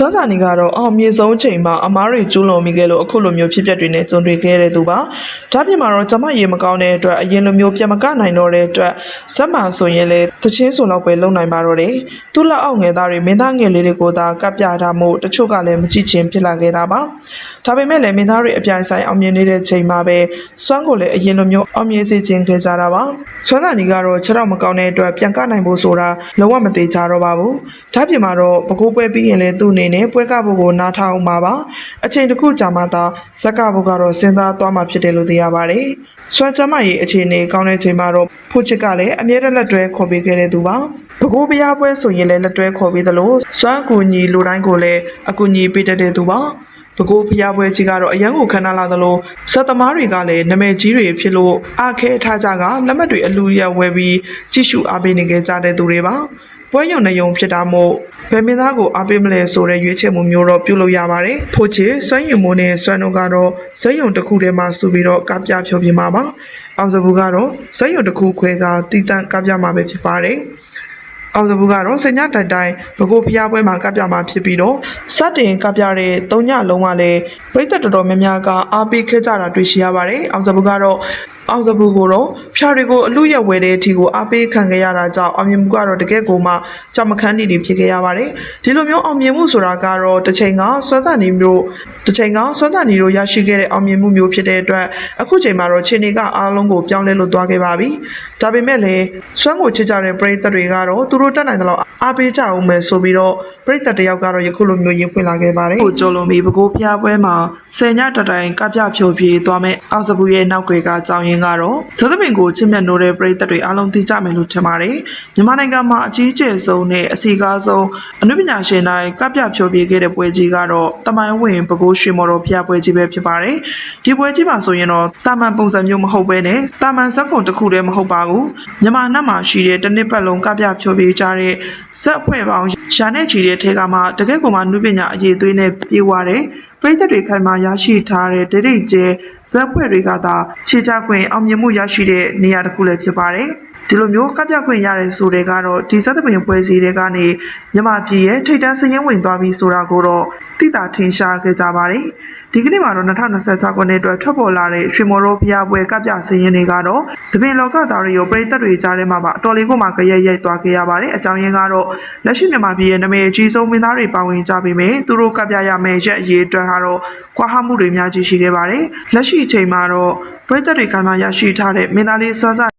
စွမ်းစာနေကတော့အောင်မြေဆုံးချိန်မှာအမားတွေကျူးလွန်မိခဲ့လို့အခုလိုမျိုးဖြစ်ပျက်တွေနဲ့ကြုံတွေ့ခဲ့တဲ့သူပါဒါပြင်မှာတော့ကျမရေမကောင်းတဲ့အတွက်အရင်လိုမျိုးပြန်မကနိုင်တော့တဲ့အတွက်ဇက်မှန်ဆိုရင်လေတချင်းဆိုတော့ပဲလုံနိုင်ပါတော့တယ်သူ့လက်အောက်ငယ်သားတွေမင်းသားငယ်လေးတွေကိုသာကပ်ပြထားမှုတချို့ကလည်းမကြည့်ချင်းဖြစ်လာခဲ့တာပါဒါပေမဲ့လည်းမင်းသားတွေအပြိုင်ဆိုင်အောင်မြင်နေတဲ့ချိန်မှာပဲစွမ်းကိုလည်းအရင်လိုမျိုးအောင်မြင်စေခြင်းခဲ့ကြတာပါစွမ်းစာနေကတော့ခြေထောက်မကောင်းတဲ့အတွက်ပြန်ကနိုင်ဖို့ဆိုတာလုံးဝမသေးကြတော့ပါဘူးဒါပြင်မှာတော့ပကိုးပွဲပြီးရင်လည်းသူ့အနေနဲ့ပွဲကဖို့ကိုနားထောင်မှာပါအချိန်တစ်ခုကြာမှသာဇက်ကဖို့ကတော့စဉ်းစားသွားမှာဖြစ်တယ်လို့သိရပါတယ်စွမ်းချမရဲ့အခြေအနေကောင်းတဲ့ချိန်မှာတော့ဖို့ချစ်ကလည်းအမြဲတမ်းလက်တွဲခေါ်ပေးခဲ့တဲ့သူပါပကိုးပြားပွဲဆိုရင်လည်းလက်တွဲခေါ်ပြီးသလိုစွမ်းအကူညီလူတိုင်းကိုလည်းအကူညီပေးတတ်တဲ့သူပါပကိုးဖျားပွဲကြီးကတော့အရန်ကိုခဏလာသလိုစက်သမားတွေကလည်းနာမည်ကြီးတွေဖြစ်လို့အခဲထားကြကလက်မှတ်တွေအလူရဝယ်ပြီးကြည့်ရှုအားပေးနေကြတဲ့သူတွေပါပွဲရုံနဲ့ယုံဖြစ်တာမို့ဗမင်းသားကိုအားပေးမလဲဆိုတဲ့ရွေးချယ်မှုမျိုးတော့ပြုလုပ်ရပါတယ်ဖို့ချေစွမ်းရည်မိုးနဲ့စွမ်းတို့ကတော့ဇက်ရုံတစ်ခုထဲမှာစုပြီးတော့ကပြဖြောပြမှာပါအောင်စဘူးကတော့ဇက်ရုံတစ်ခုခွဲကတည်တံ့ကပြမှာပဲဖြစ်ပါတယ်အောင်စဘူးကတော့စညတိုင်တိုင်ဘကိုးဖျားပွဲမှာကပြမှာဖြစ်ပြီးတော့စတင်ကပြတဲ့၃ညလုံးကလည်းပြိသက်တော်တော်များများကအားပေးခဲ့ကြတာတွေ့ရှိရပါတယ်အောင်စဘူးကတော့အောင်စဘူးကိုတော့ဖြာတွေကိုအလူရက်ဝဲတဲ့အထိကိုအားပေးခံခဲ့ရတာကြောင့်အောင်မြင်မှုကတော့တကယ်ကိုမှကြောက်မခန်းနေဖြစ်ခဲ့ရပါတယ်ဒီလိုမျိုးအောင်မြင်မှုဆိုတာကတော့တစ်ချိန်ကစွမ်းသာနေမျိုးတစ်ချိန်ကစွမ်းသာနေတို့ရရှိခဲ့တဲ့အောင်မြင်မှုမျိုးဖြစ်တဲ့အတွက်အခုချိန်မှာတော့ခြေနေကအားလုံးကိုပြောင်းလဲလို့သွားခဲ့ပါပြီဒါပေမဲ့လည်းစွမ်းကိုချစ်ကြတဲ့ပရိသတ်တွေကတော့သူတို့တက်နိုင်တဲ့လောက်အားပေးကြအောင်မယ်ဆိုပြီးတော့ပရိသတ်တယောက်ကတော့ယခုလိုမျိုးရင်ဖွင့်လာခဲ့ပါတယ်ကိုကျော်လွန်ပြီးပကိုးဖျားပွဲမှာဆယ်ညတတိုင်ကပြဖြိုပြေးသွားမဲ့အောင်စဘူးရဲ့နောက်ွယ်ကကြောင်းရင်းကတော့ဇသပင်ကိုချစ်မြတ်နိုးတဲ့ပရိသတ်တွေအားလုံးသိကြမယ်လို့ထင်ပါတယ်မြန်မာနိုင်ငံမှာအကြီးကျယ်ဆုံးနဲ့အစီကားဆုံးအနုပညာရှင်တိုင်းကပြဖြိုပြေးခဲ့တဲ့ပွဲကြီးကတော့တမိုင်းဝင်ပကိုးရွှေမော်တော်ဖျားပွဲကြီးပဲဖြစ်ပါတယ်ဒီပွဲကြီးမှာဆိုရင်တော့တာမန်ပုံစံမျိုးမဟုတ်ဘဲနဲ့တာမန်ဇက်ကုန်တစ်ခုတည်းမဟုတ်ပါဘူးမြန်မာနိုင်ငံမှာရှိတဲ့တစ်နှစ်ပတ်လုံးကပြဖြိုပြေးကြတဲ့ဇက်အဖွဲ့ပေါင်းရှာနဲ့ချီတဲ့ထဲကမှတကယ့်ကိုမှနုပညာအရေးသွေးနဲ့ပြေဝတဲ့ပရိသတ်တွေခိုင်မာရရှိထားတဲ့ဒိဋ္ဌိကျဲဇက်ဖွဲ့တွေကသာခြေချခွင့်အောင်မြင်မှုရရှိတဲ့နေရာတစ်ခုလည်းဖြစ်ပါတယ်ဒီလိုမျိုးကပြခွင့်ရတဲ့ဆိုတဲ့ကတော့ဒီဇက်သပင်ပွဲစီတွေကနေမြန်မာပြည်ရဲ့ထိပ်တန်းစည်ရင်းဝင်သွားပြီဆိုတာကိုတော့သိတာထင်ရှားခဲ့ကြပါတယ်ဒီကနေ့မှာတော့2026ခုနှစ်အတွက်ထွက်ပေါ်လာတဲ့ရွှေမော်တော်ဖျားပွဲကပြစည်ရင်းတွေကတော့တပင်လောကသားတွေကိုပရိသတ်တွေကြားထဲမှာပါအတော်လေးကိုမှကြရက်ရိုက်သွားခဲ့ရပါတယ်အကြောင်းရင်းကတော့လက်ရှိမြန်မာပြည်ရဲ့နာမည်အကြီးဆုံးမင်းသားတွေပါဝင်ကြပြီးမြဲသူတို့ကပြရမယ့်ရက်အရေးအတွက်ကတော့ကွာဟမှုတွေများကြီးရှိခဲ့ပါတယ်လက်ရှိအချိန်မှာတော့ပရိသတ်တွေခိုင်မာရရှိထားတဲ့မင်းသားလေးစွမ်းစား